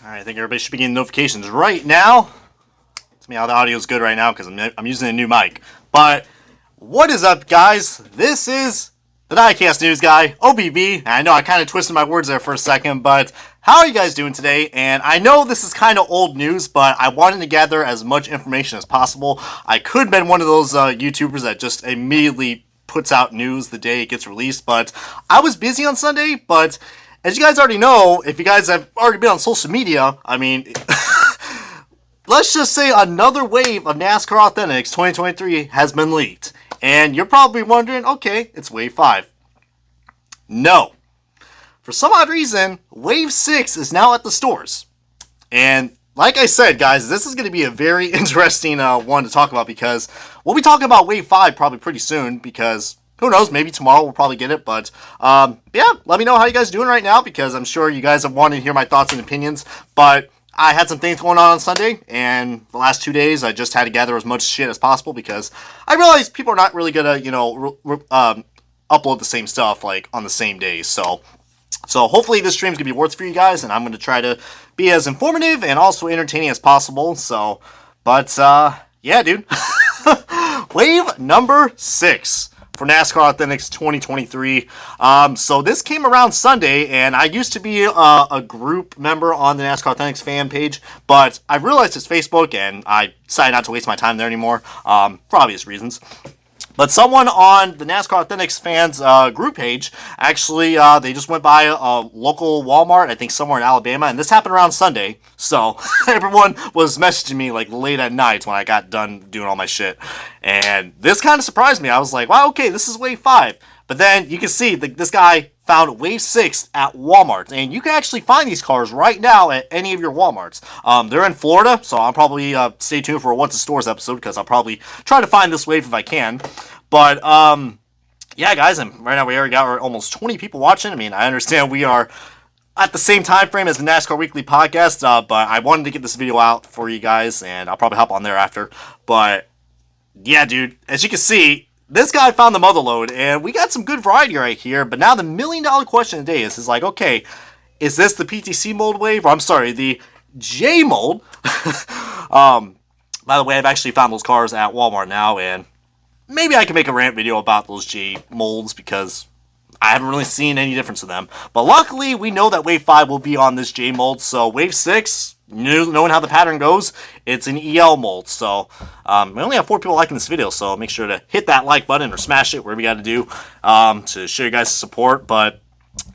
Alright, I think everybody should be getting notifications right now. Tell me how the audio is good right now because I'm using a new mic. But what is up, guys? This is the Diecast News Guy, OBB. And I know I kind of twisted my words there for a second, but how are you guys doing today? And I know this is kind of old news, but I wanted to gather as much information as possible. I could have been one of those YouTubers that just immediately puts out news the day it gets released, but I was busy on Sunday. But as you guys already know, if you guys have already been on social media, I mean, let's just say another wave of NASCAR Authentics 2023 has been leaked. And you're probably wondering, okay, it's Wave 5. No. For some odd reason, Wave 6 is now at the stores. And like I said, guys, this is going to be a very interesting one to talk about because we'll be talking about Wave 5 probably pretty soon because who knows, maybe tomorrow we'll probably get it. But yeah, let me know how you guys are doing right now because I'm sure you guys have wanted to hear my thoughts and opinions. But I had some things going on Sunday, and the last 2 days I just had to gather as much shit as possible because I realized people are not really gonna, upload the same stuff like on the same day. So hopefully this stream's gonna be worth it for you guys, and I'm gonna try to be as informative and also entertaining as possible. So, but yeah, dude, wave number 6. For NASCAR Authentics 2023. So this came around Sunday, and I used to be a group member on the NASCAR Authentics fan page, but I realized it's Facebook, and I decided not to waste my time there anymore, for obvious reasons. But someone on the NASCAR Authentics fans group page, actually, they just went by a local Walmart, I think somewhere in Alabama, and this happened around Sunday. So everyone was messaging me like late at night when I got done doing all my shit. And this kind of surprised me. I was like, wow, okay, this is Wave 5. But then you can see this guy found Wave 6 at Walmart. And you can actually find these cars right now at any of your Walmarts. They're in Florida, so I'll probably stay tuned for a What's the Stores episode because I'll probably try to find this wave if I can. But, yeah, guys, and right now we already got almost 20 people watching. I mean, I understand we are at the same time frame as the NASCAR Weekly podcast, but I wanted to get this video out for you guys, and I'll probably hop on there after. But, yeah, dude, as you can see, this guy found the mother lode, and we got some good variety right here. But now the $1 million question today is like, okay, is this the PTC mold wave? Or I'm sorry, the J mold. By the way, I've actually found those cars at Walmart now, and maybe I can make a rant video about those J molds because I haven't really seen any difference in them. But luckily, we know that Wave 5 will be on this J mold. So Wave 6, knowing how the pattern goes, it's an EL mold. So we only have 4 people liking this video, so make sure to hit that like button or smash it, whatever you got to do to show you guys support. But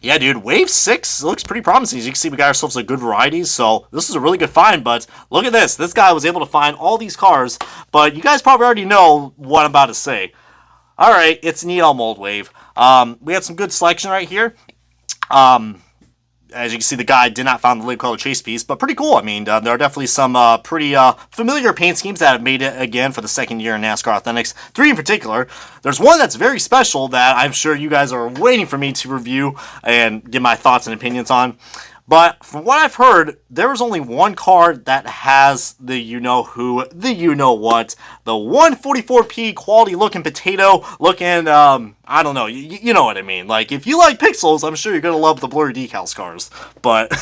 yeah, dude, Wave 6 looks pretty promising. As you can see, we got ourselves a good variety, so this is a really good find. But look at this. This guy was able to find all these cars, but you guys probably already know what I'm about to say. All right, it's an EL mold wave. We had some good selection right here. As you can see, the guy did not find the liquid color chase piece, but pretty cool. I mean, there are definitely some pretty familiar paint schemes that have made it again for the second year in NASCAR Authentics. 3 in particular. There's one that's very special that I'm sure you guys are waiting for me to review and give my thoughts and opinions on. But from what I've heard, there is only one card that has the you-know-who, the you-know-what, the 144p quality-looking potato-looking, I don't know, you know what I mean. Like, if you like pixels, I'm sure you're going to love the blurry decal scars. But,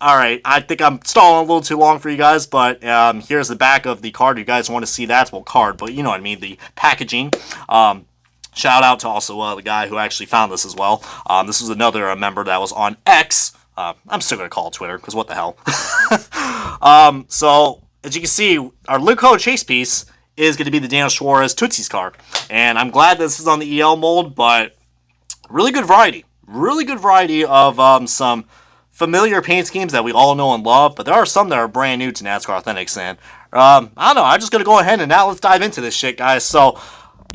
alright, I think I'm stalling a little too long for you guys, but here's the back of the card. You guys want to see that? Well, card, but you know what I mean, the packaging. Shout out to also the guy who actually found this as well. This was another member that was on X. I'm still going to call it Twitter, because what the hell. So, as you can see, our liquid color chase piece is going to be the Daniel Suarez Tootsie's car. And I'm glad this is on the EL mold, but really good variety. Really good variety of some familiar paint schemes that we all know and love, but there are some that are brand new to NASCAR Authentics. And I don't know, I'm just going to go ahead and now let's dive into this shit, guys. So,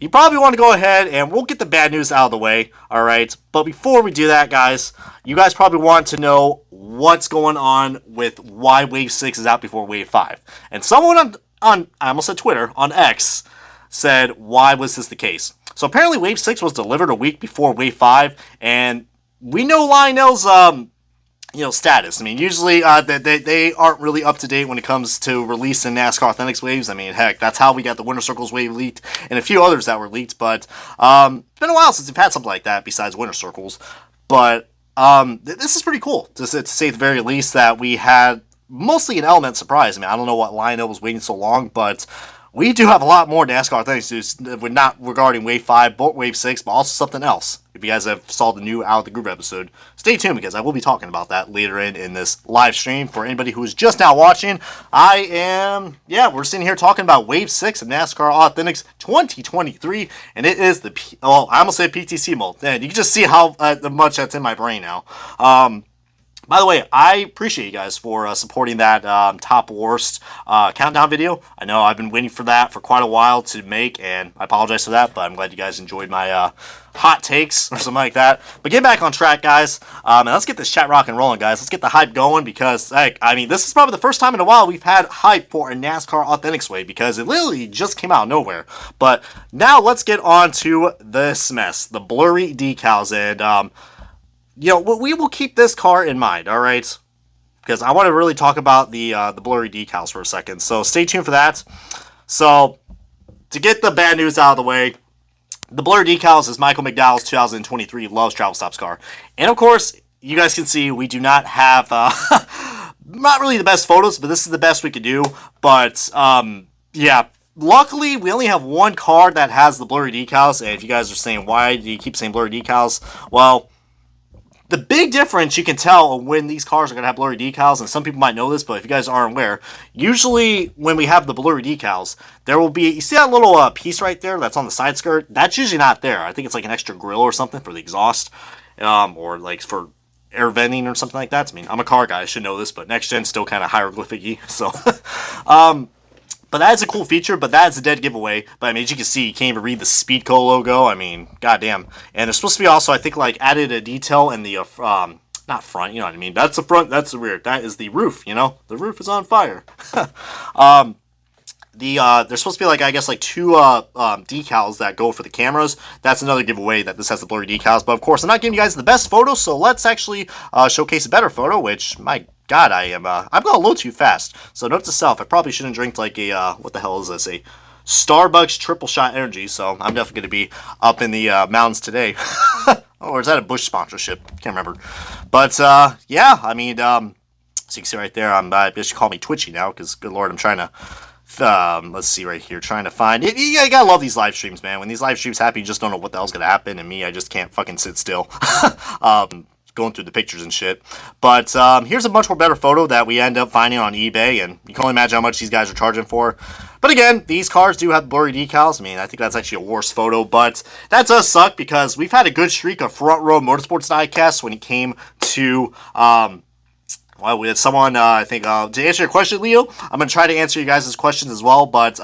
you probably want to go ahead and we'll get the bad news out of the way, alright? But before we do that, guys, you guys probably want to know what's going on with why Wave 6 is out before Wave 5. And someone on I almost said Twitter, on X, said, why was this the case? So apparently Wave 6 was delivered a week before Wave 5, and we know Lionel's status. I mean, usually they aren't really up to date when it comes to releasing NASCAR Authentics waves. I mean, heck, that's how we got the Winter Circles wave leaked and a few others that were leaked. But it's been a while since we've had something like that besides Winter Circles. But this is pretty cool to say at the very least that we had mostly an element surprise. I mean, I don't know what Lionel was waiting so long, but we do have a lot more NASCAR things to do, not regarding Wave 5, but Wave 6, but also something else. If you guys have saw the new Out of the Groove episode, stay tuned because I will be talking about that later in this live stream. For anybody who is just now watching, we're sitting here talking about Wave 6 of NASCAR Authentics 2023, and it is I almost said PTC mode. Man, you can just see how much that's in my brain now. By the way, I appreciate you guys for supporting that top worst countdown video. I know I've been waiting for that for quite a while to make, and I apologize for that, but I'm glad you guys enjoyed my hot takes or something like that. But get back on track, guys, and let's get this chat rock and rolling, guys. Let's get the hype going because, heck, I mean, this is probably the first time in a while we've had hype for a NASCAR Authentics Wave because it literally just came out of nowhere. But now let's get on to this mess, the blurry decals, and we will keep this car in mind, all right? Because I want to really talk about the blurry decals for a second. So stay tuned for that. So to get the bad news out of the way, the blurry decals is Michael McDowell's 2023 Loves Travel Stops car. And of course, you guys can see we do not have, not really the best photos, but this is the best we could do. But luckily, we only have one car that has the blurry decals. And if you guys are saying, why do you keep saying blurry decals? Well, the big difference you can tell when these cars are going to have blurry decals, and some people might know this, but if you guys aren't aware, usually when we have the blurry decals, there will be, you see that little piece right there that's on the side skirt? That's usually not there. I think it's like an extra grill or something for the exhaust, or like for air venting or something like that. I mean, I'm a car guy, I should know this, but next gen's still kind of hieroglyphic-y, so but that is a cool feature, but that is a dead giveaway. But I mean, as you can see, you can't even read the Speedco logo. I mean, goddamn. And there's supposed to be also, I think, like, added a detail in the, not front, you know what I mean. That's the front, that's the rear. That is the roof, you know. The roof is on fire. There's supposed to be, like, I guess, like, two decals that go for the cameras. That's another giveaway that this has the blurry decals. But, of course, I'm not giving you guys the best photo, so let's actually showcase a better photo, which, my God, I'm going a little too fast. So note to self, I probably shouldn't drink like a, what the hell is this, a Starbucks triple shot energy, so I'm definitely going to be up in the mountains today. Or is that a Bush sponsorship? Can't remember. But, yeah, I mean, so you can see right there, I guess you call me twitchy now, because, good lord, I'm trying to, let's see right here, trying to find, you gotta love these live streams, man. When these live streams happen, you just don't know what the hell's going to happen, and me, I just can't fucking sit still. Going through the pictures and shit. But here's a much more better photo that we end up finding on eBay, and you can only imagine how much these guys are charging for. But again, these cars do have blurry decals. I mean, I think that's actually a worse photo, but that does suck because we've had a good streak of front row motorsports diecasts when it came to well, we had someone, I think, to answer your question, Leo, I'm going to try to answer you guys' questions as well, but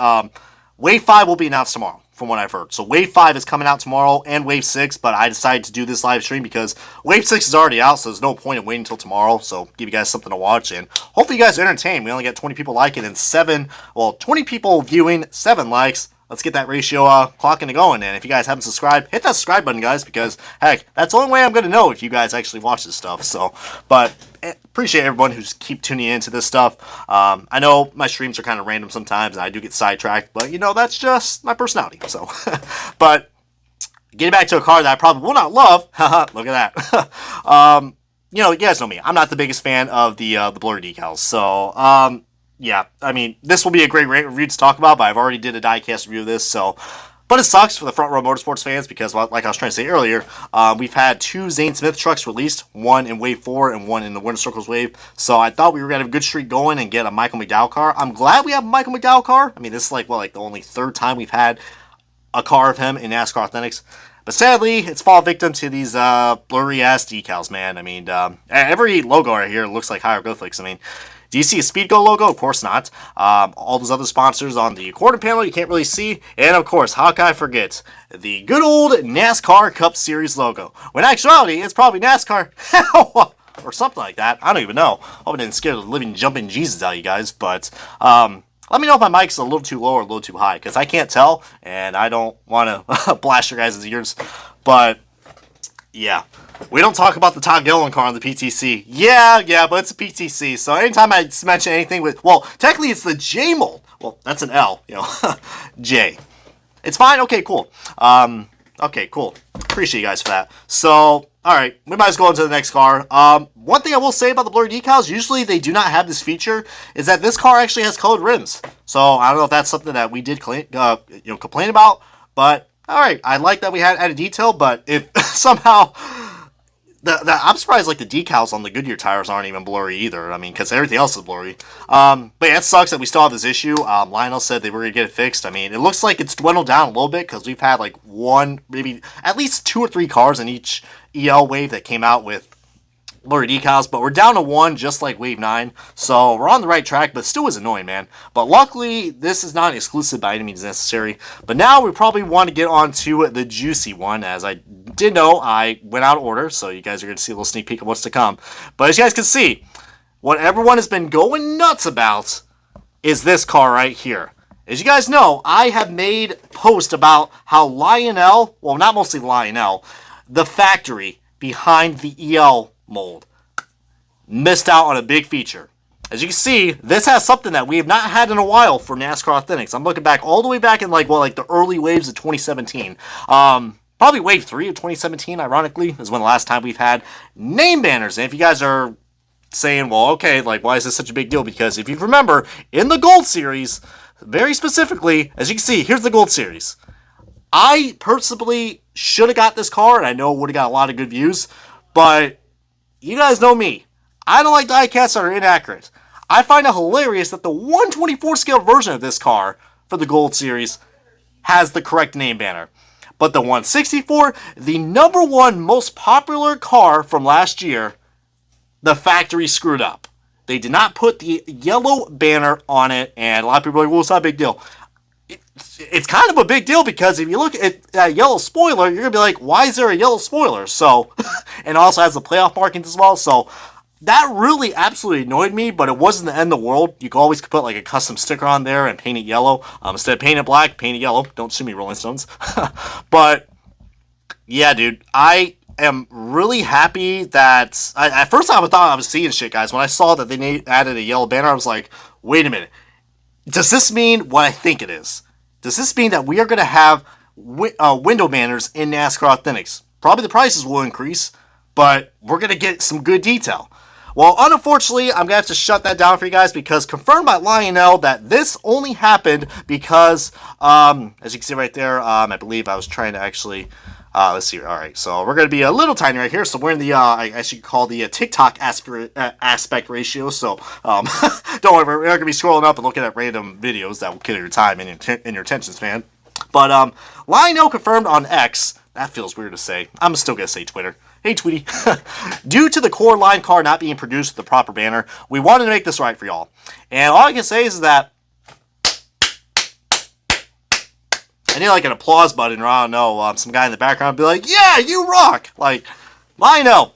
Wave 5 will be announced tomorrow, from what I've heard. So Wave 5 is coming out tomorrow, and Wave 6, but I decided to do this live stream because Wave 6 is already out, so there's no point in waiting until tomorrow, so give you guys something to watch, and hopefully you guys are entertained. We only got 20 people liking and 20 people viewing, 7 likes. Let's get that ratio clocking and going, and if you guys haven't subscribed, hit that subscribe button, guys, because, heck, that's the only way I'm going to know if you guys actually watch this stuff, so, but appreciate everyone who's keep tuning into this stuff. I know my streams are kind of random sometimes, and I do get sidetracked, but, you know, that's just my personality, so, but, getting back to a car that I probably will not love, haha, look at that, you know, you guys know me, I'm not the biggest fan of the blurry decals, so, yeah, I mean, this will be a great review to talk about, but I've already did a diecast review of this, so, but it sucks for the front row motorsports fans because, like I was trying to say earlier, we've had 2 Zane Smith trucks released, one in Wave 4 and one in the Winter Circles Wave, so I thought we were going to have a good streak going and get a Michael McDowell car. I'm glad we have a Michael McDowell car. I mean, this is like, well, like the only 3rd time we've had a car of him in NASCAR Authentics. But sadly, it's fall victim to these blurry-ass decals, man. I mean, every logo right here looks like hieroglyphics. I mean, do you see a Speedco logo? Of course not. All those other sponsors on the quarter panel you can't really see. And of course, how can I forget the good old NASCAR Cup Series logo? When in actuality, it's probably NASCAR or something like that. I don't even know. Hope I didn't scare the living jumping Jesus out of you guys. But let me know if my mic's a little too low or a little too high, because I can't tell, and I don't want to blast your guys' ears. But yeah. We don't talk about the Todd Gilliland car on the PTC. Yeah, but it's a PTC. So anytime I mention anything with, well, technically it's the J mold. Well, that's an L, you know, J. It's fine. Okay, cool. Okay, cool. Appreciate you guys for that. So Alright, we might as well go into the next car. One thing I will say about the blurry decals, usually they do not have this feature, is that this car actually has colored rims. So I don't know if that's something that we did complain about, but alright, I like that we had added detail, but if somehow... I'm surprised like the decals on the Goodyear tires aren't even blurry either. I mean, because everything else is blurry. But yeah, it sucks that we still have this issue. Lionel said they were going to get it fixed. I mean, it looks like it's dwindled down a little bit because we've had like one, maybe at least 2 or 3 cars in each EL wave that came out with blurry decals, but we're down to 1 just like wave 9, so we're on the right track, but still is annoying, man. But luckily this is not exclusive by any means necessary. But now we probably want to get on to the juicy one. As I did know, I went out of order, so you guys are going to see a little sneak peek of what's to come. But as you guys can see, what everyone has been going nuts about is this car right here. As you guys know, I have made posts about how Lionel, well, not mostly Lionel, the factory behind the EL mold missed out on a big feature. As you can see, this has something that we have not had in a while for NASCAR Authentics. I'm looking back all the way back in like the early waves of 2017. Probably wave 3 of 2017, ironically, is when the last time we've had name banners. And if you guys are saying, well, okay, like, why is this such a big deal? Because if you remember, in the Gold Series, very specifically, as you can see, here's the Gold Series. I personally should have got this car, and I know it would have got a lot of good views, but you guys know me. I don't like diecasts that are inaccurate. I find it hilarious that the 1/24 scale version of this car for the Gold Series has the correct name banner. But the 1/64, the #1 most popular car from last year, the factory screwed up. They did not put the yellow banner on it, and a lot of people are like, well, it's not a big deal. It's kind of a big deal because if you look at that yellow spoiler, you're going to be like, why is there a yellow spoiler? So, and it also has the playoff markings as well. So, that really absolutely annoyed me, but it wasn't the end of the world. You could always put like a custom sticker on there and paint it yellow. Instead of painting it black, paint it yellow. Don't sue me, Rolling Stones. But, yeah, dude, I am really happy that... at first I thought I was seeing shit, guys. When I saw that they added a yellow banner, I was like, wait a minute. Does this mean what I think it is? Does this mean that we are going to have window banners in NASCAR Authentics? Probably the prices will increase, but we're going to get some good detail. Well, unfortunately, I'm going to have to shut that down for you guys because confirmed by Lionel that this only happened because, as you can see right there, I believe I was trying to actually... let's see. All right, so we're going to be a little tiny right here. So we're in the, I guess you could call the TikTok aspect ratio. So don't worry, we're not going to be scrolling up and looking at random videos that will kill your time and your attention span. But Lionel confirmed on X. That feels weird to say. I'm still going to say Twitter. Hey, Tweety. Due to the core line car not being produced with the proper banner, we wanted to make this right for y'all. And all I can say is that I need like an applause button, or I don't know, some guy in the background would be like, yeah, you rock! Like, Lionel,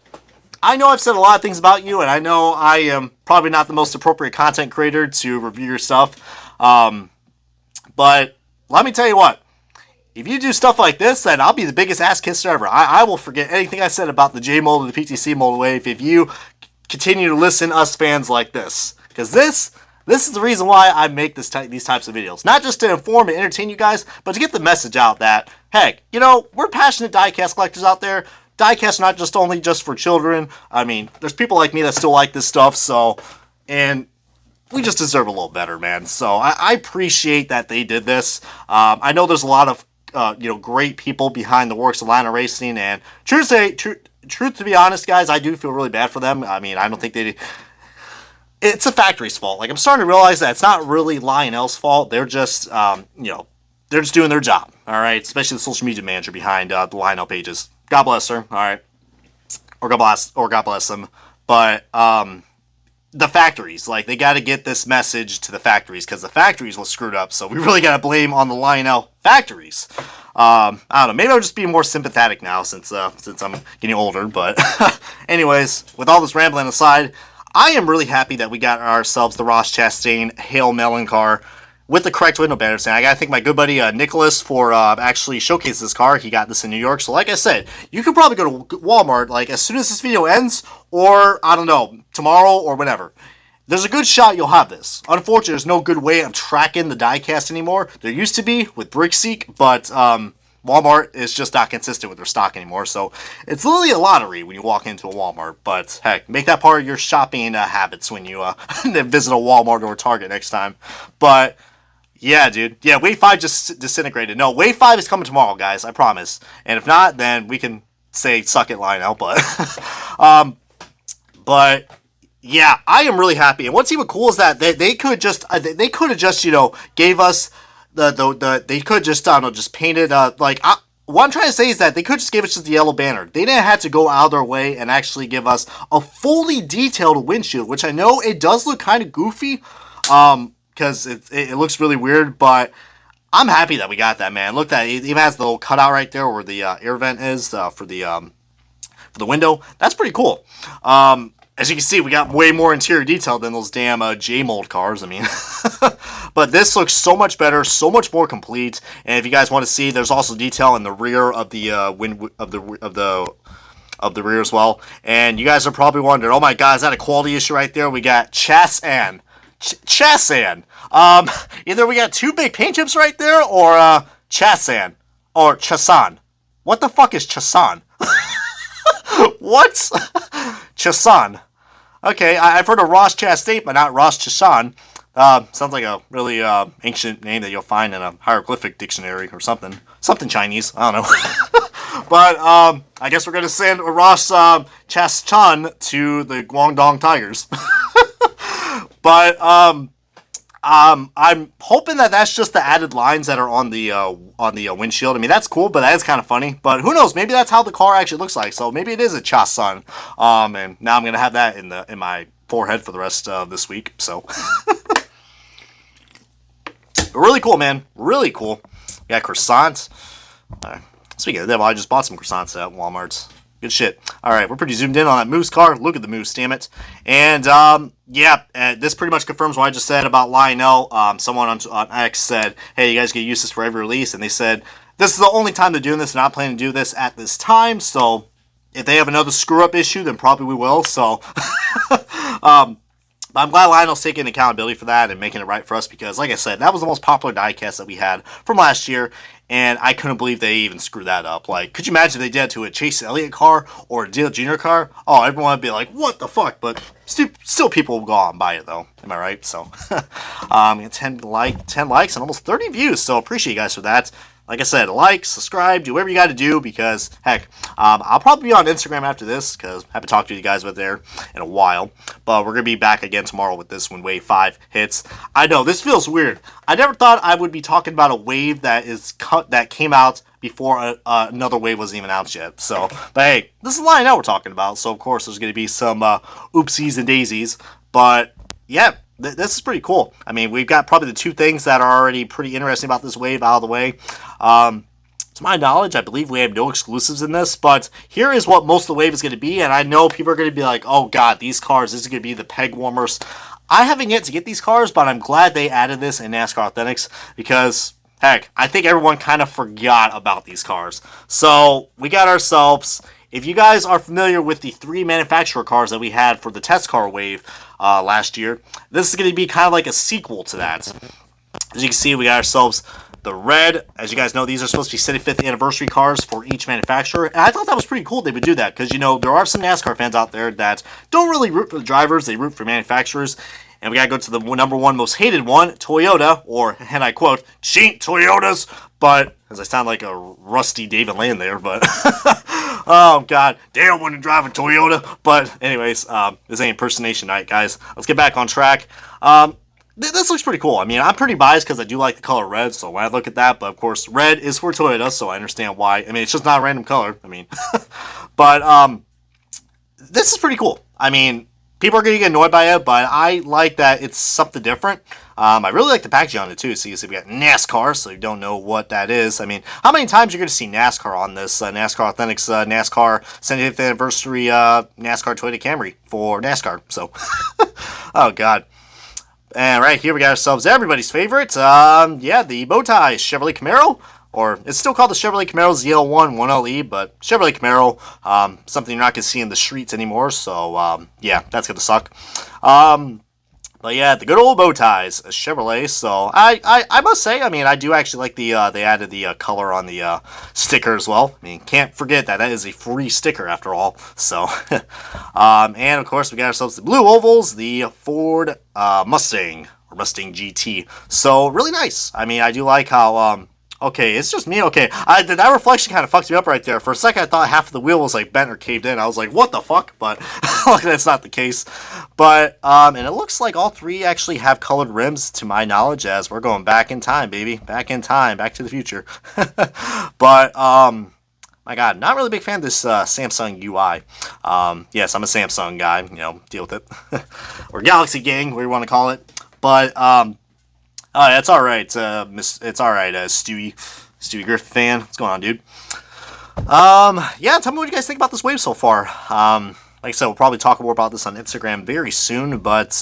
I know I've said a lot of things about you, and I know I am probably not the most appropriate content creator to review your stuff, but let me tell you what, if you do stuff like this, then I'll be the biggest ass kisser ever. I will forget anything I said about the J mold and the PTC mold wave if you continue to listen to us fans like this. Because this is the reason why I make these types of videos. Not just to inform and entertain you guys, but to get the message out that, heck, you know, we're passionate diecast collectors out there. Diecast not just only just for children. I mean, there's people like me that still like this stuff, so, and we just deserve a little better, man. So I appreciate that they did this. I know there's a lot of great people behind the works of Lionel Racing, and truth to be honest, guys, I do feel really bad for them. I mean, I don't think they... It's a factory's fault. Like, I'm starting to realize that it's not really Lionel's fault. They're just, they're just doing their job, all right? Especially the social media manager behind the Lionel pages. God bless her, all right? Or God bless them. But, the factories, like, they got to get this message to the factories because the factories were screwed up. So we really got to blame on the Lionel factories. I don't know. Maybe I'll just be more sympathetic now since I'm getting older. But anyways, with all this rambling aside, I am really happy that we got ourselves the Ross Chastain Hail Melon car with the correct window banners. And I got to thank my good buddy Nicholas for actually showcasing this car. He got this in New York. So like I said, you could probably go to Walmart like as soon as this video ends, or I don't know, tomorrow or whenever. There's a good shot you'll have this. Unfortunately, there's no good way of tracking the diecast anymore. There used to be with BrickSeek, but Walmart is just not consistent with their stock anymore, so it's literally a lottery when you walk into a Walmart. But heck, make that part of your shopping habits when you visit a Walmart or a Target next time. But yeah, dude. Yeah, Wave 5 just disintegrated. No, Wave 5 is coming tomorrow, guys. I promise. And if not, then we can say suck it, Lionel. But, but yeah, I am really happy. And what's even cool is that they could just gave us they could just I don't know, just painted what I'm trying to say is that they could just give us just the yellow banner. They didn't have to go out of their way and actually give us a fully detailed windshield, which I know it does look kind of goofy, because it looks really weird, but I'm happy that we got that, man. Look, that it even has the little cutout right there where the air vent is for the window. That's pretty cool. As you can see, we got way more interior detail than those damn J-mold cars. I mean, but this looks so much better, so much more complete. And if you guys want to see, there's also detail in the rear of the the rear as well. And you guys are probably wondering, oh my god, is that a quality issue right there? We got Chassan. Either we got two big paint chips right there, or Chassan or Chassan. What the fuck is Chassan? What? Chassan. Okay, I've heard of Ross Chastain, but not Ross Chassan. Sounds like a really ancient name that you'll find in a hieroglyphic dictionary or something. Something Chinese. I don't know. But I guess we're going to send Ross Chastain to the Guangdong Tigers. But I'm hoping that that's just the added lines that are on the windshield. I mean, that's cool, but that is kind of funny. But who knows? Maybe that's how the car actually looks like. So maybe it is a Chassan. And now I'm gonna have that in my forehead for the rest of this week. So really cool, man. Really cool. We got croissants. Speaking of the devil, I just bought some croissants at Walmart's. Good shit. All right, we're pretty zoomed in on that Moose car. Look at the Moose, damn it. And, yeah, this pretty much confirms what I just said about Lionel. Someone on X said, hey, you guys get use this for every release. And they said, this is the only time they're doing this. They're not planning to do this at this time. So if they have another screw-up issue, then probably we will. So, I'm glad Lionel's taking accountability for that and making it right for us because, like I said, that was the most popular diecast that we had from last year, and I couldn't believe they even screwed that up. Like, could you imagine if they did it to a Chase Elliott car or a Dale Jr. car? Oh, everyone would be like, what the fuck? But still people will go out and buy it, though. Am I right? So, 10 likes and almost 30 views, so appreciate you guys for that. Like I said, like, subscribe, do whatever you got to do because, heck, I'll probably be on Instagram after this because I haven't talked to you guys with there in a while. But we're going to be back again tomorrow with this when Wave 5 hits. I know, this feels weird. I never thought I would be talking about a wave that came out before another wave wasn't even out yet. So, but hey, this is Lionel we're talking about. So, of course, there's going to be some oopsies and daisies. But, yeah. This is pretty cool. I mean, we've got probably the two things that are already pretty interesting about this wave out of the way. To my knowledge, I believe we have no exclusives in this, but here is what most of the wave is going to be, and I know people are going to be like, oh god, these cars, this is going to be the peg warmers. I haven't yet to get these cars, but I'm glad they added this in NASCAR Authentics, because, heck, I think everyone kind of forgot about these cars. So, we got ourselves... If you guys are familiar with the 3 manufacturer cars that we had for the test car wave last year, this is going to be kind of like a sequel to that. As you can see, we got ourselves the red. As you guys know, these are supposed to be 75th anniversary cars for each manufacturer. And I thought that was pretty cool they would do that because, you know, there are some NASCAR fans out there that don't really root for the drivers. They root for manufacturers. And we got to go to the number one most hated one, Toyota, or, and I quote, cheat Toyotas. But, as I sound like a rusty David Land there, but, oh, God, Dale wouldn't drive a Toyota. But, anyways, this ain't impersonation night, guys. Let's get back on track. This looks pretty cool. I mean, I'm pretty biased because I do like the color red, so when I look at that, but, of course, red is for Toyota, so I understand why. I mean, it's just not a random color. I mean, but, this is pretty cool. I mean... People are going to get annoyed by it, but I like that it's something different. I really like the packaging on it, too. So you see we got NASCAR, so you don't know what that is. I mean, how many times are you going to see NASCAR on this NASCAR Authentics NASCAR 75th Anniversary NASCAR Toyota Camry for NASCAR? So, oh, God. And right here we got ourselves everybody's favorite. Yeah, the bow tie Chevrolet Camaro. Or, it's still called the Chevrolet Camaro ZL1 1LE, but Chevrolet Camaro, something you're not going to see in the streets anymore, so, yeah, that's going to suck. But yeah, the good old bow ties, a Chevrolet. So I must say, I mean, I do actually like the they added the color on the sticker as well. I mean, can't forget that is a free sticker after all. So, and of course we got ourselves the blue ovals, the Ford Mustang or Mustang GT. So really nice. I mean, I do like how okay, it's just me. Okay, that reflection kind of fucked me up right there. For a second, I thought half of the wheel was like bent or caved in. I was like, "What the fuck?" But that's not the case. But and it looks like all three actually have colored rims, to my knowledge, as we're going back in time, baby, back in time, back to the future. But my God, not really a big fan of this Samsung UI. Yes, I'm a Samsung guy. You know, deal with it. Or Galaxy Gang, whatever you want to call it. But that's all right. It's all right. Stewie Griffin fan. What's going on, dude? Yeah. Tell me what you guys think about this wave so far. Like I said, we'll probably talk more about this on Instagram very soon. But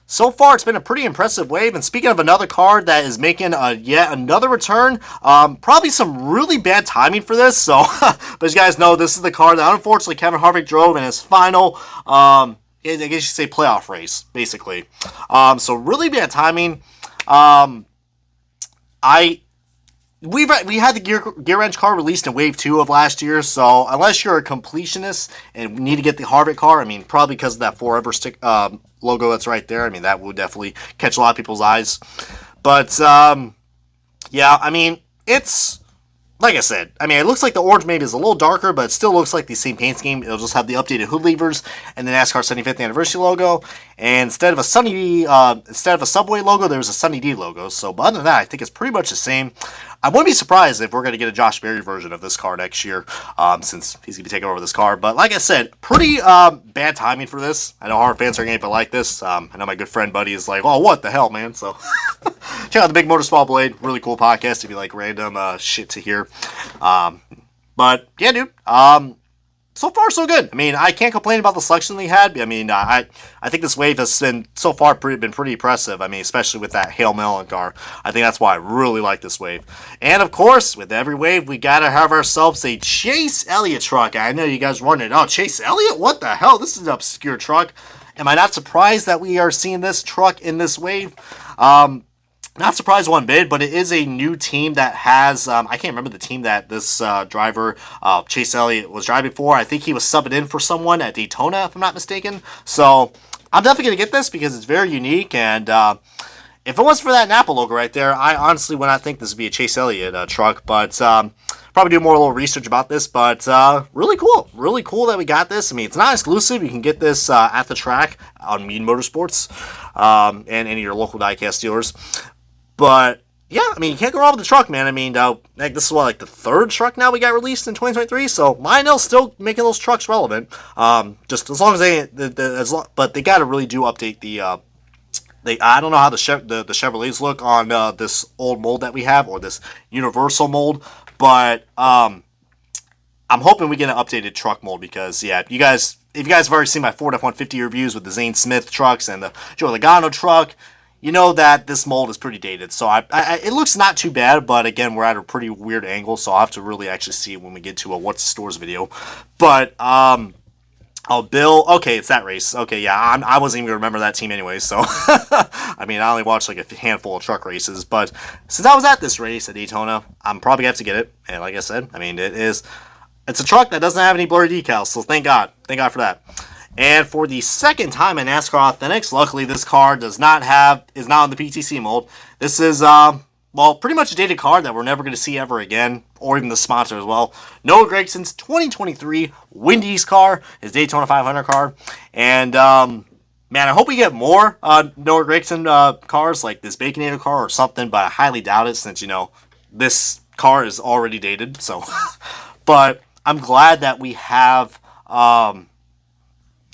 so far, it's been a pretty impressive wave. And speaking of another card that is making yet another return, probably some really bad timing for this. So, but as you guys know, this is the card that unfortunately Kevin Harvick drove in his final. I guess you could say playoff race, basically. So really bad timing. We had the gear wrench car released in Wave 2 of last year, so unless you're a completionist and need to get the Harvick car, I mean, probably because of that Forever stick logo that's right there, I mean, that would definitely catch a lot of people's eyes. But, yeah, I mean, it's, like I said, I mean, it looks like the orange maybe is a little darker, but it still looks like the same paint scheme. It'll just have the updated hood levers and the NASCAR 75th anniversary logo. And instead of a Subway logo, there's a Sunny D logo. So, but other than that, I think it's pretty much the same. I wouldn't be surprised if we're going to get a Josh Berry version of this car next year, since he's going to be taking over this car. But like I said, pretty bad timing for this. I know hard fans are going to like this. I know my good friend Buddy is like, oh, what the hell, man? So check out the Big Motorsport Blade. Really cool podcast if you like random shit to hear. But yeah, dude. So far, so good. I mean, I can't complain about the selection they had. I mean, I think this wave has been, so far, been pretty impressive. I mean, especially with that Hale Mellon car. I think that's why I really like this wave. And, of course, with every wave, we got to have ourselves a Chase Elliott truck. I know you guys are wondering, oh, Chase Elliott? What the hell? This is an obscure truck. Am I not surprised that we are seeing this truck in this wave? Not surprised one bit, but it is a new team that has, I can't remember the team that this driver, Chase Elliott, was driving for. I think he was subbing in for someone at Daytona, if I'm not mistaken. So I'm definitely going to get this because it's very unique. And if it wasn't for that Napa logo right there, I honestly would not think this would be a Chase Elliott truck. But probably do more a little research about this. But really cool. Really cool that we got this. I mean, it's not exclusive. You can get this at the track on Mean Motorsports and any of your local diecast dealers. But yeah, I mean, you can't go wrong with the truck, man. I mean, this is like the third truck now we got released in 2023, so Lionel's still making those trucks relevant. Just as long as but they got to really do update the. I don't know how the Chevrolets look on this old mold that we have, or this universal mold, but I'm hoping we get an updated truck mold because yeah, if you guys have already seen my Ford F-150 reviews with the Zane Smith trucks and the Joe Logano truck, you know that this mold is pretty dated. So it looks not too bad, but again, we're at a pretty weird angle, so I'll have to really actually see it when we get to a What's the Stores video. But, Bill, okay, it's that race. Okay, yeah, I wasn't even going to remember that team anyway, so, I mean, I only watched like a handful of truck races, but since I was at this race at Daytona, I'm probably going to have to get it, and like I said, I mean, it's a truck that doesn't have any blurry decals, so thank God for that. And for the second time in NASCAR Authentics, luckily this car is not in the PTC mold. This is, pretty much a dated car that we're never going to see ever again, or even the sponsor as well. Noah Gregson's 2023 Wendy's car, his Daytona 500 car. And, man, I hope we get more Noah Gregson cars, like this Baconator car or something, but I highly doubt it since, you know, this car is already dated. So, but I'm glad that we have...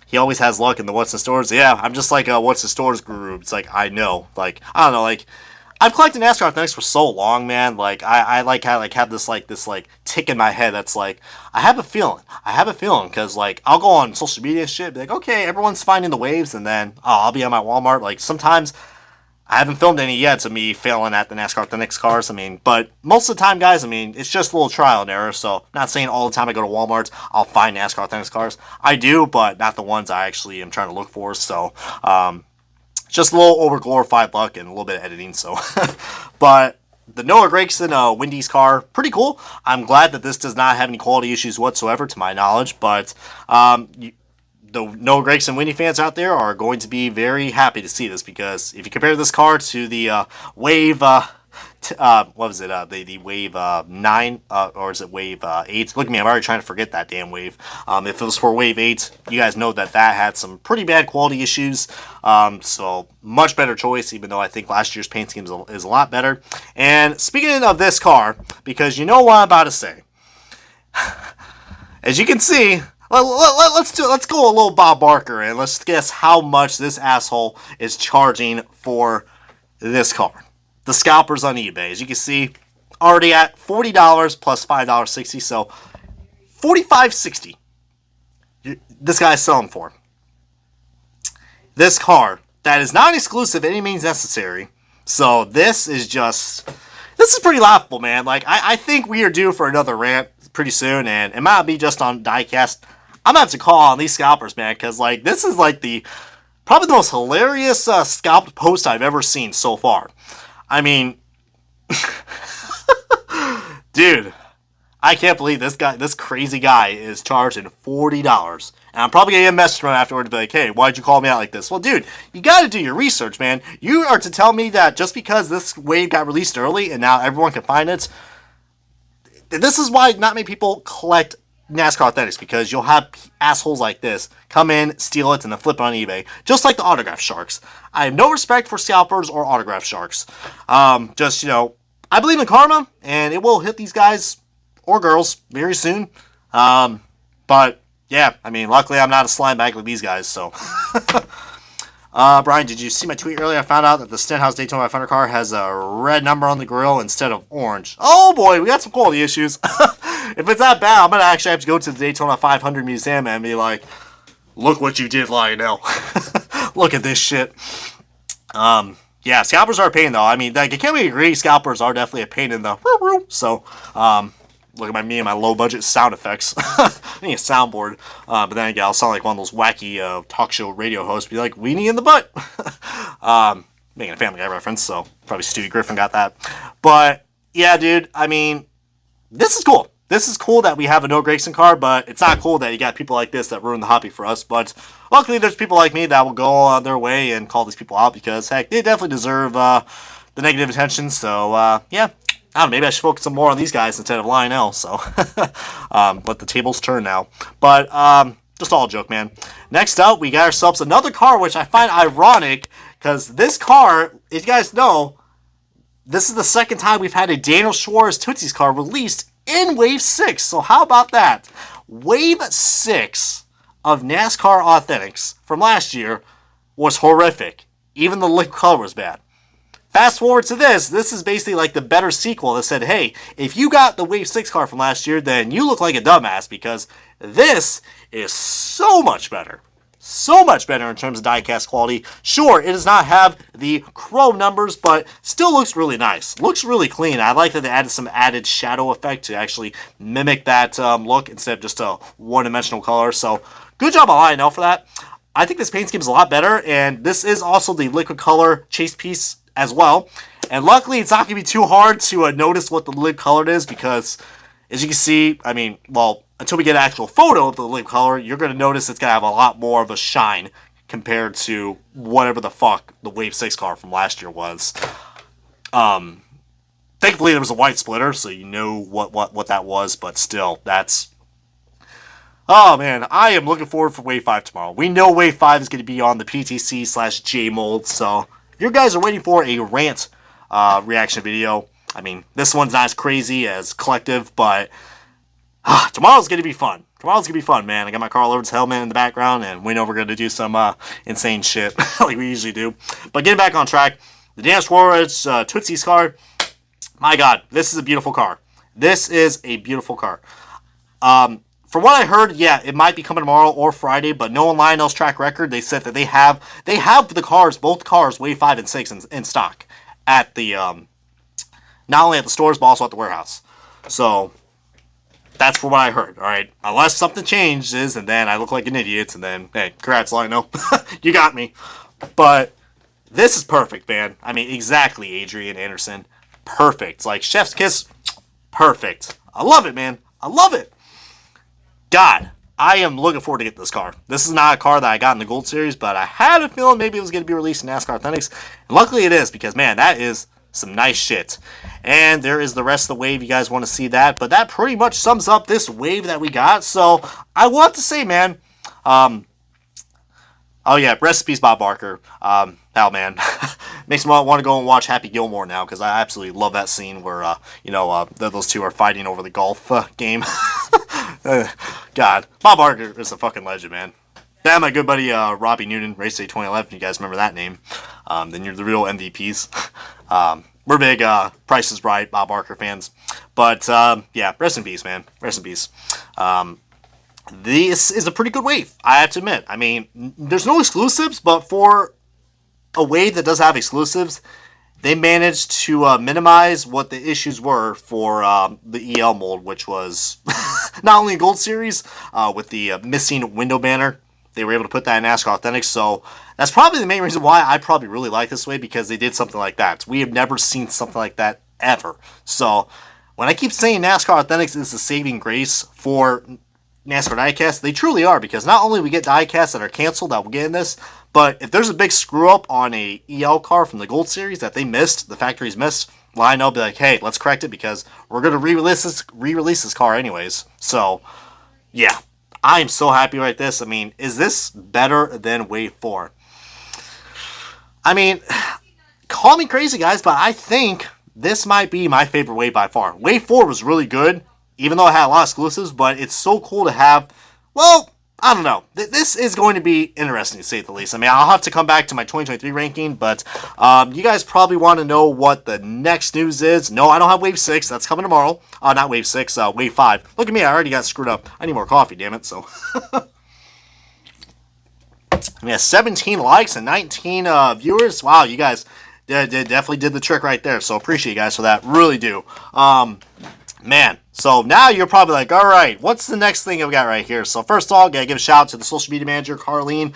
he always has luck in the What's in Stores. Yeah, I'm just like a What's in Stores guru. It's like, I know. Like, I don't know, like, I've collected NASCAR Authentics for so long, man. Like, I have this tick in my head that's like, I have a feeling, because, like, I'll go on social media and shit, be like, okay, everyone's finding the waves, and then, I'll be at my Walmart. Like, sometimes I haven't filmed any yet of me failing at the NASCAR Authentics cars. I mean, but most of the time, guys, I mean, it's just a little trial and error. So, not saying all the time I go to Walmart, I'll find NASCAR Authentics cars. I do, but not the ones I actually am trying to look for. So, Just a little over glorified luck and a little bit of editing. So, but the Noah Gragson Wendy's car, pretty cool. I'm glad that this does not have any quality issues whatsoever, to my knowledge. But the Noah Gragson Wendy fans out there are going to be very happy to see this, because if you compare this car to the Wave, what was it? The Wave 9, or is it Wave 8? Look at me, I'm already trying to forget that damn Wave. If it was for Wave 8, you guys know that had some pretty bad quality issues. So much better choice, even though I think last year's paint scheme is a lot better. And speaking of this car, because you know what I'm about to say, as you can see. Let's go a little Bob Barker and let's guess how much this asshole is charging for this car. The scalpers on eBay, as you can see, already at $40 plus $5.60, so $45.60. This guy's selling for this car that is not exclusive any means necessary. So this is pretty laughable, man. Like I think we are due for another rant pretty soon, and it might be just on Diecast. I'm gonna have to call on these scalpers, man, because like this is like probably the most hilarious scalped post I've ever seen so far. I mean, dude, I can't believe this crazy guy is charging $40. And I'm probably gonna get a message from him afterward to be like, hey, why'd you call me out like this? Well, dude, you gotta do your research, man. You are to tell me that just because this wave got released early and now everyone can find it, this is why not many people collect NASCAR Authentics, because you'll have assholes like this come in, steal it, and then flip it on eBay, just like the autograph sharks. I have no respect for scalpers or autograph sharks. Just, I believe in karma, and it will hit these guys or girls very soon. But, yeah, I mean, luckily I'm not a slime bag like these guys, so. Brian, did you see my tweet earlier? I found out that the Stenhouse Daytona 500 car has a red number on the grill instead of orange. Oh boy, we got some quality issues. If it's that bad, I'm going to actually have to go to the Daytona 500 museum and be like, look what you did, Lionel. Look at this shit. Yeah, scalpers are a pain, though. I mean, like, can't we agree scalpers are definitely a pain in the woo-woo. So, look at me and my low-budget sound effects. I need a soundboard. But then again, I'll sound like one of those wacky talk show radio hosts. Be like, weenie in the butt. Making a Family Guy reference, so probably Stewie Griffin got that. But, yeah, dude, I mean, this is cool. This is cool that we have a Noah Gragson car, but it's not cool that you got people like this that ruin the hobby for us. But luckily, there's people like me that will go on their way and call these people out, because, heck, they definitely deserve the negative attention. So, yeah. I don't know, maybe I should focus some more on these guys instead of Lionel, so let the tables turn now. But, just all a joke, man. Next up, we got ourselves another car, which I find ironic, because this car, if you guys know, this is the second time we've had a Daniel Suarez Tootsie's car released in Wave 6, so how about that? Wave 6 of NASCAR Authentics from last year was horrific. Even the liquid color was bad. Fast forward to this is basically like the better sequel that said, hey, if you got the Wave 6 car from last year, then you look like a dumbass, because this is so much better. So much better in terms of diecast quality. Sure, it does not have the chrome numbers, but still looks really nice. Looks really clean. I like that they added some added shadow effect to actually mimic that look instead of just a one-dimensional color. So, good job on Lionel for that. I think this paint scheme is a lot better, and this is also the liquid color chase piece as well. And luckily, it's not going to be too hard to notice what the lid colored is, because as you can see, I mean, well, until we get an actual photo of the lid color, you're going to notice it's going to have a lot more of a shine compared to whatever the fuck the Wave 6 car from last year was. Thankfully, there was a white splitter, so you know what that was, but still, that's... Oh, man, I am looking forward for Wave 5 tomorrow. We know Wave 5 is going to be on the PTC/J mold, so if you guys are waiting for a rant reaction video, I mean, this one's not as crazy as Collective, but tomorrow's going to be fun. Tomorrow's going to be fun, man. I got my Carl Edwards helmet in the background, and we know we're going to do some insane shit like we usually do. But getting back on track, the Daniel Suarez Tootsie's car, my God, this is a beautiful car. This is a beautiful car. From what I heard, yeah, it might be coming tomorrow or Friday, but knowing Lionel's track record, they said that they have the cars, both cars, Wave 5 and 6 in stock at the, not only at the stores, but also at the warehouse. So, that's for what I heard, alright? Unless something changes, and then I look like an idiot, and then, hey, congrats, Lionel. You got me. But, This is perfect, man. I mean, exactly, Adrian Anderson. Perfect. Like, chef's kiss, perfect. I love it, man. I love it. God, I am looking forward to get this car. This is not a car that I got in the Gold Series, but I had a feeling maybe it was going to be released in NASCAR Authentics. And luckily it is, because, man, that is some nice shit. And there is the rest of the wave. You guys want to see that. But that pretty much sums up this wave that we got. So I will have to say, man, oh yeah, rest in peace, Bob Barker. Hell, man, makes me want to go and watch Happy Gilmore now because I absolutely love that scene where those two are fighting over the golf game. God, Bob Barker is a fucking legend, man. Yeah, my good buddy Robbie Newton, Race Day 2011. You guys remember that name? Then you're the real MVPs. We're big Price is Right Bob Barker fans, but yeah, rest in peace, man. Rest in peace. This is a pretty good wave, I have to admit. I mean, there's no exclusives, but for a wave that does have exclusives, they managed to minimize what the issues were for the EL mold, which was not only Gold Series with the missing window banner. They were able to put that in NASCAR Authentics, so that's probably the main reason why I probably really like this wave, because they did something like that. We have never seen something like that ever. So when I keep saying NASCAR Authentics is the saving grace for NASCAR diecasts, they truly are, because not only we get diecasts that are canceled that will get in this, but if there's a big screw up on a EL car from the Gold Series that they missed, the factories missed, well, I know, be like, hey, let's correct it because we're going to re-release this car anyways. So yeah, I'm so happy with this. I mean, is this better than Wave 4? I mean, call me crazy, guys, but I think this might be my favorite wave by far. Wave 4 was really good, even though it had a lot of exclusives, but it's so cool to have, well, I don't know. This is going to be interesting, to say the least. I mean, I'll have to come back to my 2023 ranking, but you guys probably want to know what the next news is. No, I don't have Wave 6. That's coming tomorrow. Not Wave 6, Wave 5. Look at me. I already got screwed up. I need more coffee, damn it. So, yeah, 17 likes and 19 viewers. Wow, you guys definitely did the trick right there. So, appreciate you guys for that. Really do. Man, so now you're probably like, all right, what's the next thing I've got right here? So first of all, gotta give a shout out to the social media manager, Carlene.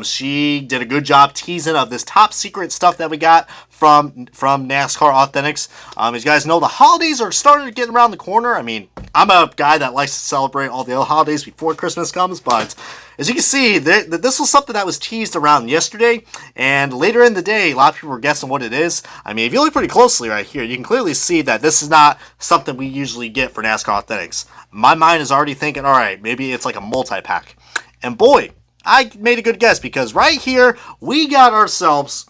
She did a good job teasing of this top secret stuff that we got from NASCAR Authentics. As you guys know, the holidays are starting to get around the corner. I mean, I'm a guy that likes to celebrate all the other holidays before Christmas comes, but as you can see, this was something that was teased around yesterday, and later in the day, a lot of people were guessing what it is. I mean, if you look pretty closely right here, you can clearly see that this is not something we usually get for NASCAR Authentics. My mind is already thinking, all right, maybe it's like a multi-pack. And boy, I made a good guess, because right here, we got ourselves,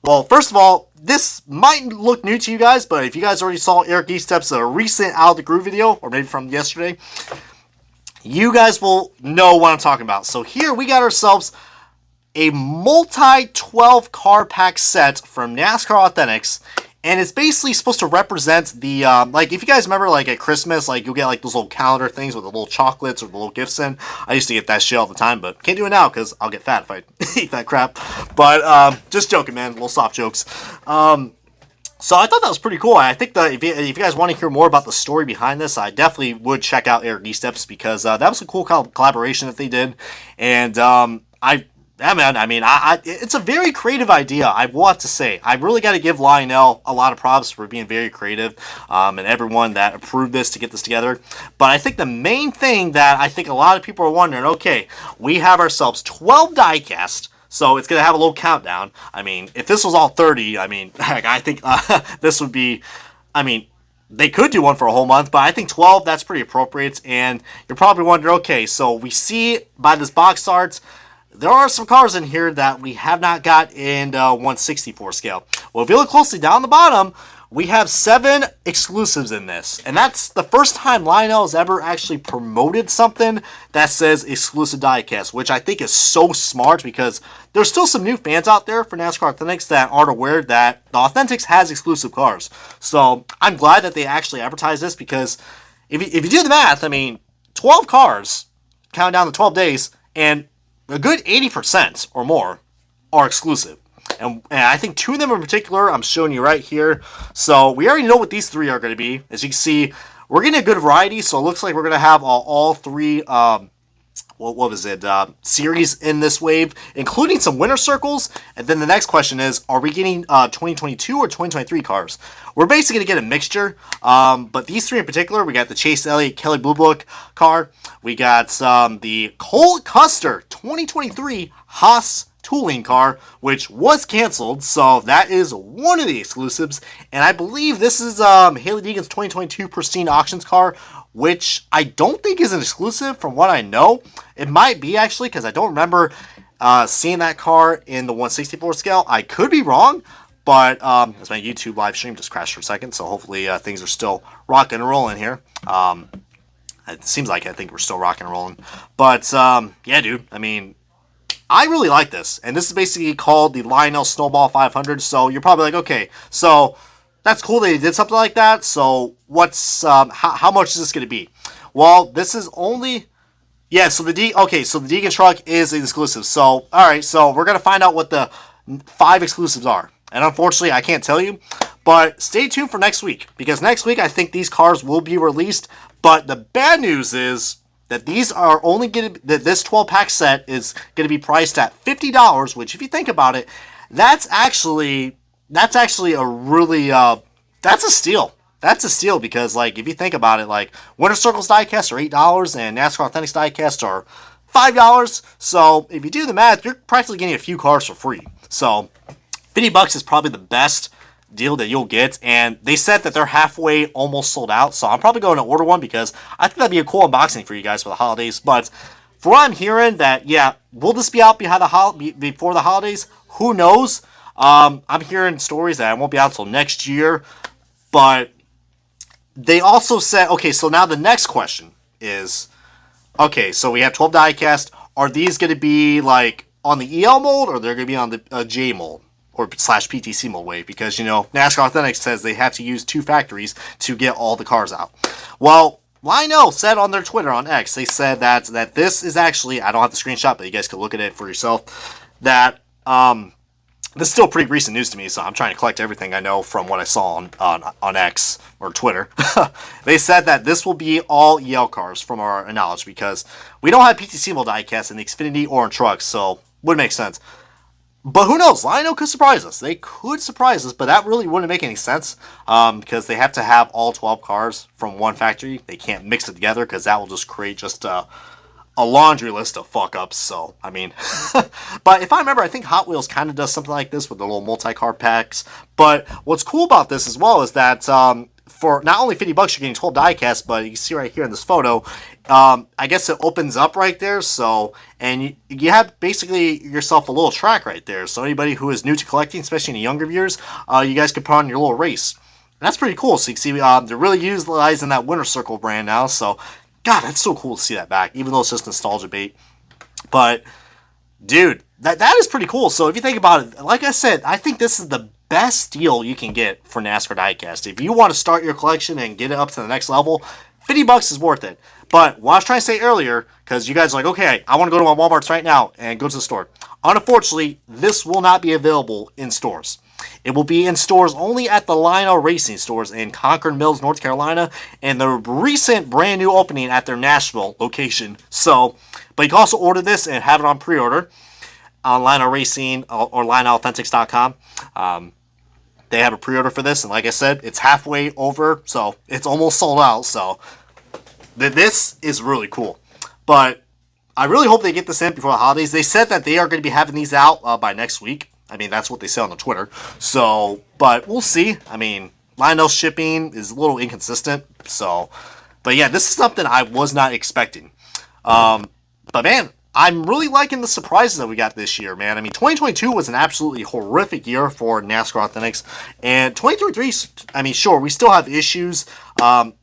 well, first of all, this might look new to you guys, but if you guys already saw Eric Eastep's recent Out of the Groove video, or maybe from yesterday, you guys will know what I'm talking about. So here we got ourselves a multi-12 car pack set from NASCAR Authentics, and it's basically supposed to represent the, like, if you guys remember, like, at Christmas, like, you'll get, like, those little calendar things with the little chocolates or the little gifts in. I used to get that shit all the time, but can't do it now because I'll get fat if I eat that crap. But, just joking, man. Little soft jokes. So I thought that was pretty cool. I think that if you guys want to hear more about the story behind this, I definitely would check out Eric Eastep's, because that was a cool collaboration that they did. And it's a very creative idea, I will have to say. I really got to give Lionel a lot of props for being very creative, and everyone that approved this to get this together. But I think the main thing that I think a lot of people are wondering, okay, we have ourselves 12 diecast. So it's going to have a little countdown. I mean, if this was all 30, I mean, heck, I think this would be, I mean, they could do one for a whole month, but I think 12, that's pretty appropriate. And you're probably wondering, okay, so we see by this box art, there are some cars in here that we have not got in 1/64 scale. Well, if you look closely down the bottom, we have 7 exclusives in this. And that's the first time Lionel has ever actually promoted something that says exclusive diecast, which I think is so smart, because there's still some new fans out there for NASCAR Authentics that aren't aware that the Authentics has exclusive cars. So I'm glad that they actually advertise this, because if you do the math, I mean, 12 cars, count down the 12 days, and a good 80% or more are exclusive. And I think 2 of them in particular, I'm showing you right here. So we already know what these 3 are going to be. As you can see, we're getting a good variety. So it looks like we're going to have all 3 what was it, series in this wave, including some winner circles. And then the next question is, are we getting 2022 or 2023 cars? We're basically going to get a mixture, but these three in particular, we got the Chase Elliott Kelly Blue Book car, we got the Cole Custer 2023 Haas tooling car, which was canceled, so that is one of the exclusives. And I believe this is Haley Deegan's 2022 Pristine Auctions car, which I don't think is an exclusive from what I know. It might be, actually, because I don't remember seeing that car in the 1/64 scale. I could be wrong, but as my YouTube live stream just crashed for a second, so hopefully things are still rocking and rolling here. It seems like I think we're still rocking and rolling. But, yeah, dude, I mean, I really like this. And this is basically called the Lionel Snowball 500, so you're probably like, okay, so that's cool they did something like that, so what's, how much is this going to be? Well, this is only... Yeah, so the Deegan truck is an exclusive. So, alright, so we're going to find out what the 5 exclusives are. And unfortunately, I can't tell you. But stay tuned for next week. Because next week, I think these cars will be released. But the bad news is that these are only going to... that this 12-pack set is going to be priced at $50, which, if you think about it, that's actually a really... that's a steal. That's a steal because, like, if you think about it, like, Winter Circles diecast are $8 and NASCAR Authentics diecast are $5. So if you do the math, you're practically getting a few cars for free. So $50 is probably the best deal that you'll get. And they said that they're halfway almost sold out. So I'm probably going to order one because I think that'd be a cool unboxing for you guys for the holidays. But for what I'm hearing, that, yeah, will this be out before the holidays? Who knows? I'm hearing stories that it won't be out until next year. But they also said, okay, so now the next question is, okay, so we have 12 diecast. Are these going to be like on the EL mold or they're going to be on the J mold or / PTC mold wave? Because, you know, NASCAR Authentics says they have to use 2 factories to get all the cars out. Well, Lionel said on their Twitter, on X, they said that this is actually, I don't have the screenshot, but you guys can look at it for yourself, that this is still pretty recent news to me, so I'm trying to collect everything I know from what I saw on X or Twitter. They said that this will be all EL cars from our knowledge because we don't have PTC mold diecast in the Xfinity or in trucks, so would make sense. But who knows? Lionel could surprise us. They could surprise us, but that really wouldn't make any sense because they have to have all 12 cars from one factory. They can't mix it together because that will just create just a laundry list of fuck-ups, so, I mean. But if I remember, I think Hot Wheels kind of does something like this with the little multi-car packs. But what's cool about this as well is that for not only $50 you're getting 12 diecast, but you can see right here in this photo, I guess it opens up right there, so, and you have basically yourself a little track right there. So anybody who is new to collecting, especially in the younger viewers, you guys could put on your little race. And that's pretty cool. So you can see they're really utilizing that Winter Circle brand now, so God, that's so cool to see that back, even though it's just nostalgia bait. But, dude, that is pretty cool. So if you think about it, like I said, I think this is the best deal you can get for NASCAR diecast. If you want to start your collection and get it up to the next level, $50 is worth it. But what I was trying to say earlier, because you guys are like, okay, I want to go to my Walmarts right now and go to the store. Unfortunately, this will not be available in stores. It will be in stores only at the Lionel Racing stores in Concord Mills, North Carolina, and the recent brand new opening at their Nashville location. So, but you can also order this and have it on pre-order on Lionel Racing or LionelAuthentics.com. They have a pre-order for this, and like I said, it's halfway over, so it's almost sold out. So this is really cool. But I really hope they get this in before the holidays. They said that they are going to be having these out by next week. I mean, that's what they say on the Twitter. So, but we'll see. I mean, Lionel's shipping is a little inconsistent. So, but yeah, this is something I was not expecting. But man, I'm really liking the surprises that we got this year, man. I mean, 2022 was an absolutely horrific year for NASCAR Authentics. And 2023, I mean, sure, we still have issues.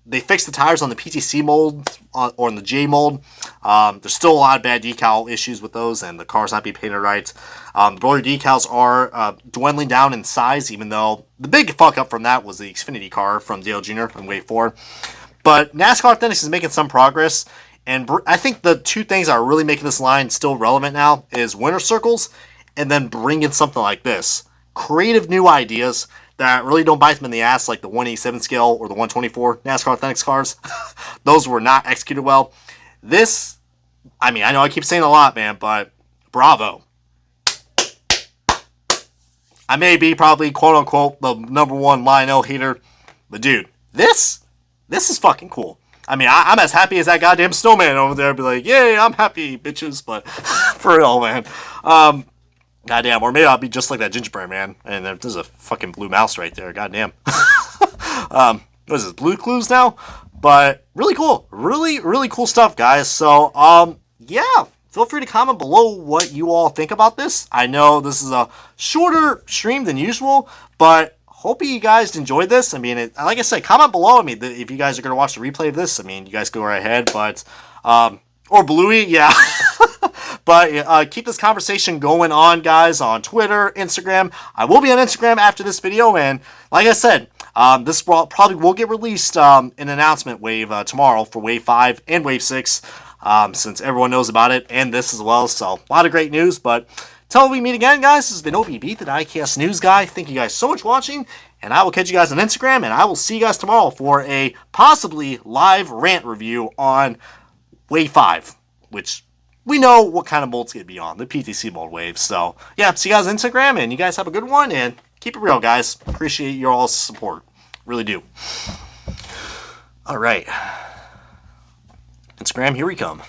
They fixed the tires on the PTC mold or in the J mold. There's still a lot of bad decal issues with those, and the cars not being painted right. The roller decals are dwindling down in size, even though the big fuck up from that was the Xfinity car from Dale Jr. from Wave 4. But NASCAR Authentics is making some progress. And I think the two things that are really making this line still relevant now is winter circles and then bringing something like this. Creative new ideas that really don't bite them in the ass like the 187 scale or the 124 NASCAR Authentics cars. Those were not executed well. This I mean, I know I keep saying a lot, man, but bravo. I may be probably quote unquote the number one Lionel hater, but dude, this is fucking cool. I mean, I'm as happy as that goddamn snowman over there. Be like, yay, I'm happy, bitches. But for real, man. Goddamn, or maybe I'll be just like that gingerbread man. And there's a fucking blue mouse right there. Goddamn. What is this, Blue Clues now? But really cool. Really, really cool stuff, guys. So, yeah. Feel free to comment below what you all think about this. I know this is a shorter stream than usual, but hope you guys enjoyed this. I mean, like I said, comment below. I mean, if you guys are going to watch the replay of this, I mean, you guys go right ahead. But, or Bluey, yeah. But keep this conversation going on, guys, on Twitter, Instagram. I will be on Instagram after this video, and like I said, this probably will get released an announcement wave tomorrow for Wave 5 and Wave 6, since everyone knows about it, and this as well. So, a lot of great news, but until we meet again, guys, this has been OBB, the Diecast News Guy. Thank you guys so much for watching, and I will catch you guys on Instagram, and I will see you guys tomorrow for a possibly live rant review on Wave 5, which we know what kind of mold's going to be on, the PTC mold wave. So, yeah, see you guys on Instagram, and you guys have a good one, and keep it real, guys. Appreciate your all's support. Really do. All right. Instagram, here we come.